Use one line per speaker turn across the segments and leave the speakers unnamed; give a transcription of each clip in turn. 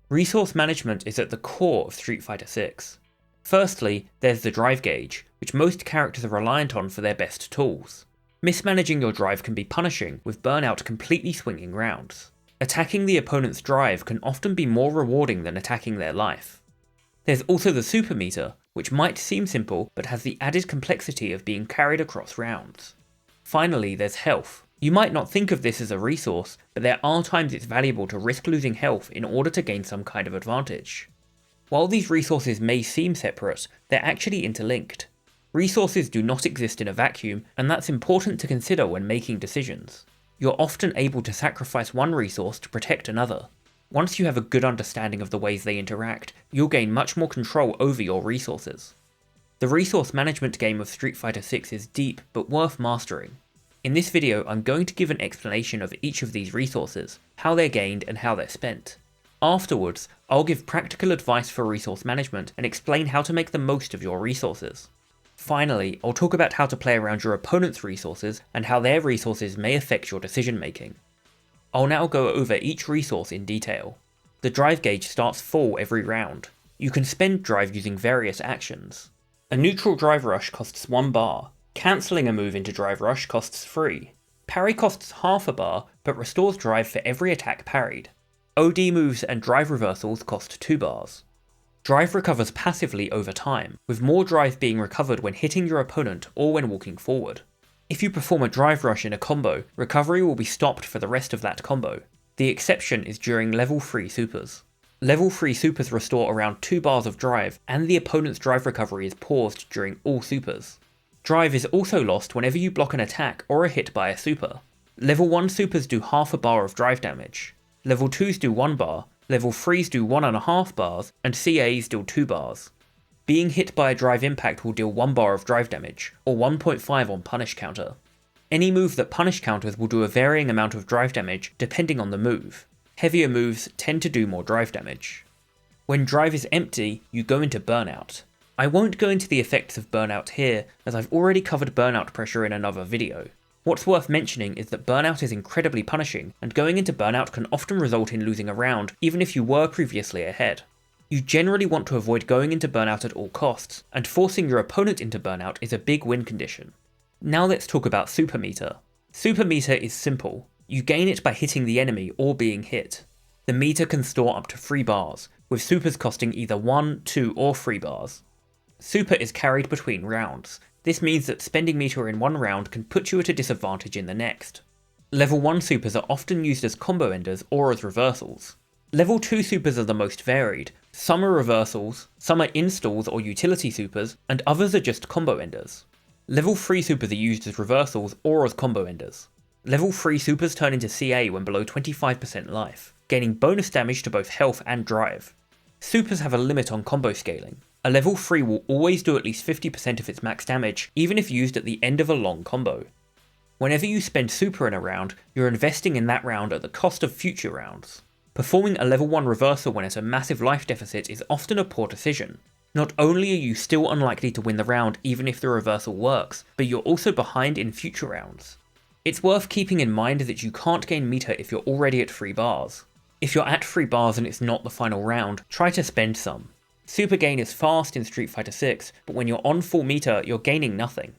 Resource management is at the core of Street Fighter 6. Firstly, there's the drive gauge, which most characters are reliant on for their best tools. Mismanaging your drive can be punishing, with Burnout completely swinging rounds. Attacking the opponent's drive can often be more rewarding than attacking their life. There's also the super meter, which might seem simple but has the added complexity of being carried across rounds. Finally, there's health. You might not think of this as a resource, but there are times it's valuable to risk losing health in order to gain some kind of advantage. While these resources may seem separate, they're actually interlinked. Resources do not exist in a vacuum, and that's important to consider when making decisions. You're often able to sacrifice one resource to protect another. Once you have a good understanding of the ways they interact, you'll gain much more control over your resources. The resource management game of Street Fighter 6 is deep but worth mastering. In this video, I'm going to give an explanation of each of these resources, how they're gained and how they're spent. Afterwards, I'll give practical advice for resource management and explain how to make the most of your resources. Finally, I'll talk about how to play around your opponent's resources and how their resources may affect your decision making. I'll now go over each resource in detail. The drive gauge starts full every round. You can spend drive using various actions. A neutral drive rush costs 1 bar. Cancelling a move into drive rush costs 3. Parry costs half a bar, but restores drive for every attack parried. OD moves and drive reversals cost 2 bars. Drive recovers passively over time, with more drive being recovered when hitting your opponent or when walking forward. If you perform a drive rush in a combo, recovery will be stopped for the rest of that combo. The exception is during level 3 supers. Level 3 supers restore around 2 bars of drive, and the opponent's drive recovery is paused during all supers. Drive is also lost whenever you block an attack or are hit by a super. Level 1 supers do half a bar of drive damage. Level 2s do 1 bar, Level 3s do 1.5 bars, and CAs deal 2 bars. Being hit by a drive impact will deal 1 bar of drive damage, or 1.5 on punish counter. Any move that punish counters will do a varying amount of drive damage depending on the move. Heavier moves tend to do more drive damage. When drive is empty, you go into Burnout. I won't go into the effects of Burnout here, as I've already covered Burnout Pressure in another video. What's worth mentioning is that Burnout is incredibly punishing, and going into Burnout can often result in losing a round, even if you were previously ahead. You generally want to avoid going into Burnout at all costs, and forcing your opponent into Burnout is a big win condition. Now let's talk about Super Meter. Super Meter is simple. You gain it by hitting the enemy or being hit. The meter can store up to 3 bars, with supers costing either 1, 2 or 3 bars. Super is carried between rounds. This means that spending meter in one round can put you at a disadvantage in the next. Level 1 supers are often used as combo enders or as reversals. Level 2 supers are the most varied. Some are reversals, some are installs or utility supers, and others are just combo enders. Level 3 supers are used as reversals or as combo enders. Level 3 supers turn into CA when below 25% life, gaining bonus damage to both health and drive. Supers have a limit on combo scaling. A level 3 will always do at least 50% of its max damage, even if used at the end of a long combo. Whenever you spend super in a round, you're investing in that round at the cost of future rounds. Performing a level 1 reversal when at a massive life deficit is often a poor decision. Not only are you still unlikely to win the round even if the reversal works, but you're also behind in future rounds. It's worth keeping in mind that you can't gain meter if you're already at 3 bars. If you're at 3 bars and it's not the final round, try to spend some. Super gain is fast in Street Fighter 6, but when you're on full meter, you're gaining nothing.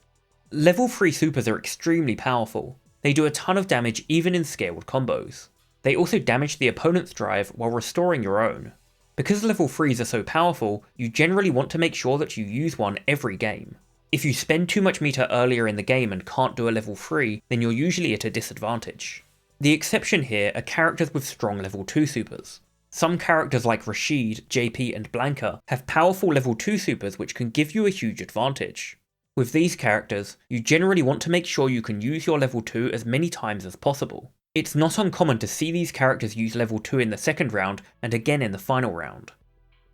Level 3 supers are extremely powerful. They do a ton of damage even in scaled combos. They also damage the opponent's drive while restoring your own. Because level 3s are so powerful, you generally want to make sure that you use one every game. If you spend too much meter earlier in the game and can't do a level 3, then you're usually at a disadvantage. The exception here are characters with strong level 2 supers. Some characters like Rashid, JP and Blanca have powerful level 2 supers which can give you a huge advantage. With these characters, you generally want to make sure you can use your level 2 as many times as possible. It's not uncommon to see these characters use level 2 in the second round and again in the final round.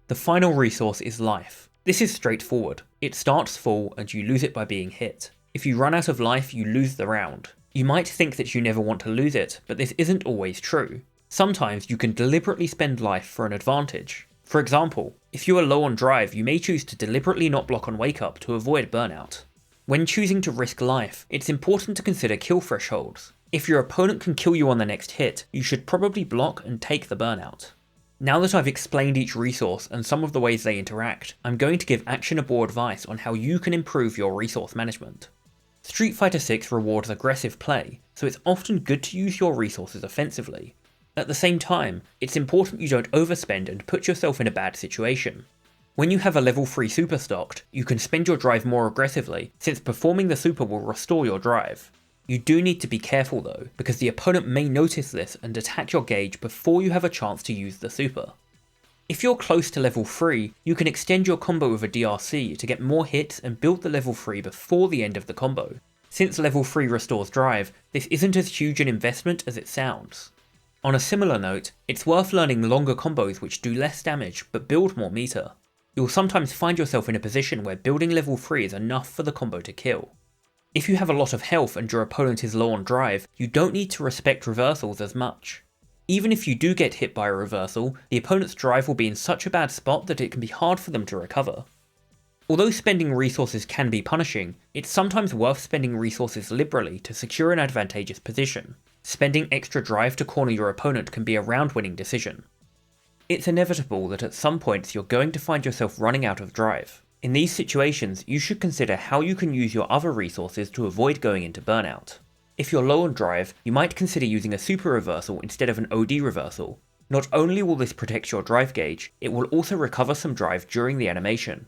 The final resource is life. This is straightforward. It starts full and you lose it by being hit. If you run out of life, you lose the round. You might think that you never want to lose it, but this isn't always true. Sometimes you can deliberately spend life for an advantage. For example, if you are low on drive, you may choose to deliberately not block on wake up to avoid burnout. When choosing to risk life, it's important to consider kill thresholds. If your opponent can kill you on the next hit, you should probably block and take the burnout. Now that I've explained each resource and some of the ways they interact, I'm going to give actionable advice on how you can improve your resource management. Street Fighter 6 rewards aggressive play, so it's often good to use your resources offensively. At the same time, it's important you don't overspend and put yourself in a bad situation. When you have a level 3 super stocked, you can spend your drive more aggressively, since performing the super will restore your drive. You do need to be careful though, because the opponent may notice this and attack your gauge before you have a chance to use the super. If you're close to level 3, you can extend your combo with a DRC to get more hits and build the level 3 before the end of the combo. Since level 3 restores drive, this isn't as huge an investment as it sounds. On a similar note, it's worth learning longer combos which do less damage but build more meter. You'll sometimes find yourself in a position where building level 3 is enough for the combo to kill. If you have a lot of health and your opponent is low on drive, you don't need to respect reversals as much. Even if you do get hit by a reversal, the opponent's drive will be in such a bad spot that it can be hard for them to recover. Although spending resources can be punishing, it's sometimes worth spending resources liberally to secure an advantageous position. Spending extra drive to corner your opponent can be a round-winning decision. It's inevitable that at some points you're going to find yourself running out of drive. In these situations, you should consider how you can use your other resources to avoid going into burnout. If you're low on drive, you might consider using a super reversal instead of an OD reversal. Not only will this protect your drive gauge, it will also recover some drive during the animation.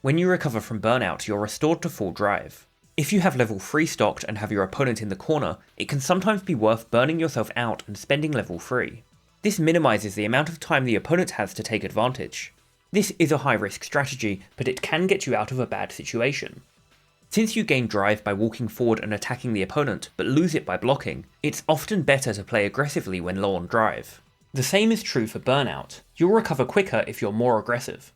When you recover from burnout, you're restored to full drive. If you have level 3 stocked and have your opponent in the corner, it can sometimes be worth burning yourself out and spending level 3. This minimises the amount of time the opponent has to take advantage. This is a high risk strategy, but it can get you out of a bad situation. Since you gain drive by walking forward and attacking the opponent, but lose it by blocking, it's often better to play aggressively when low on drive. The same is true for burnout. You'll recover quicker if you're more aggressive.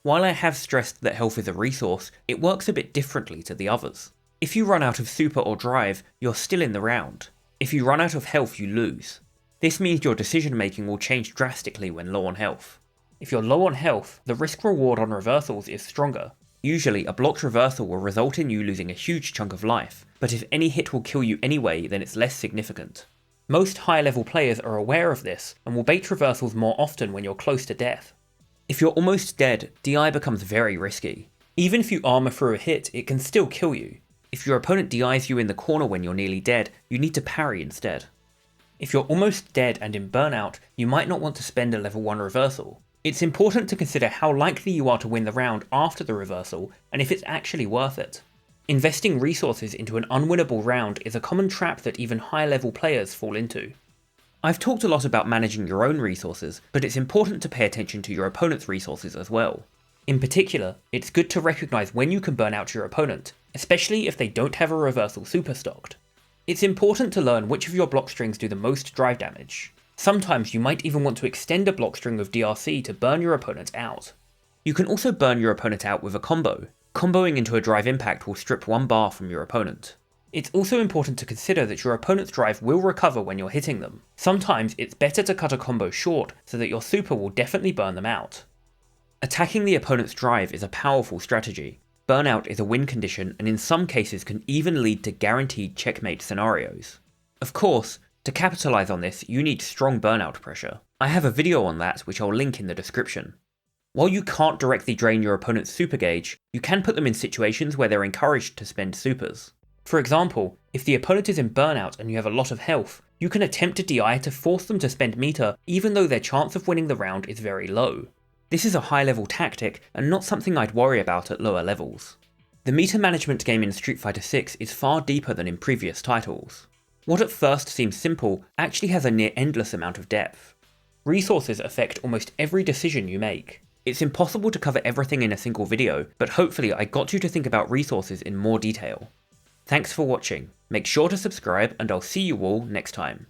While I have stressed that health is a resource, it works a bit differently to the others. If you run out of super or drive, you're still in the round. If you run out of health, you lose. This means your decision making will change drastically when low on health. If you're low on health, the risk reward on reversals is stronger. Usually, a blocked reversal will result in you losing a huge chunk of life, but if any hit will kill you anyway, then it's less significant. Most high level players are aware of this and will bait reversals more often when you're close to death. If you're almost dead, DI becomes very risky. Even if you armor through a hit, it can still kill you. If your opponent DIs you in the corner when you're nearly dead, you need to parry instead. If you're almost dead and in burnout, you might not want to spend a level 1 reversal. It's important to consider how likely you are to win the round after the reversal, and if it's actually worth it. Investing resources into an unwinnable round is a common trap that even high-level players fall into. I've talked a lot about managing your own resources, but it's important to pay attention to your opponent's resources as well. In particular, it's good to recognise when you can burn out your opponent, especially if they don't have a reversal super stocked. It's important to learn which of your block strings do the most drive damage. Sometimes you might even want to extend a block string of DRC to burn your opponent out. You can also burn your opponent out with a combo. Comboing into a drive impact will strip 1 bar from your opponent. It's also important to consider that your opponent's drive will recover when you're hitting them. Sometimes it's better to cut a combo short so that your super will definitely burn them out. Attacking the opponent's drive is a powerful strategy. Burnout is a win condition and in some cases can even lead to guaranteed checkmate scenarios. Of course, to capitalise on this, you need strong burnout pressure. I have a video on that which I'll link in the description. While you can't directly drain your opponent's super gauge, you can put them in situations where they're encouraged to spend supers. For example, if the opponent is in burnout and you have a lot of health, you can attempt to DI to force them to spend meter even though their chance of winning the round is very low. This is a high level tactic and not something I'd worry about at lower levels. The meter management game in Street Fighter 6 is far deeper than in previous titles. What at first seems simple actually has a near endless amount of depth. Resources affect almost every decision you make. It's impossible to cover everything in a single video, but hopefully I got you to think about resources in more detail. Thanks for watching, make sure to subscribe and I'll see you all next time.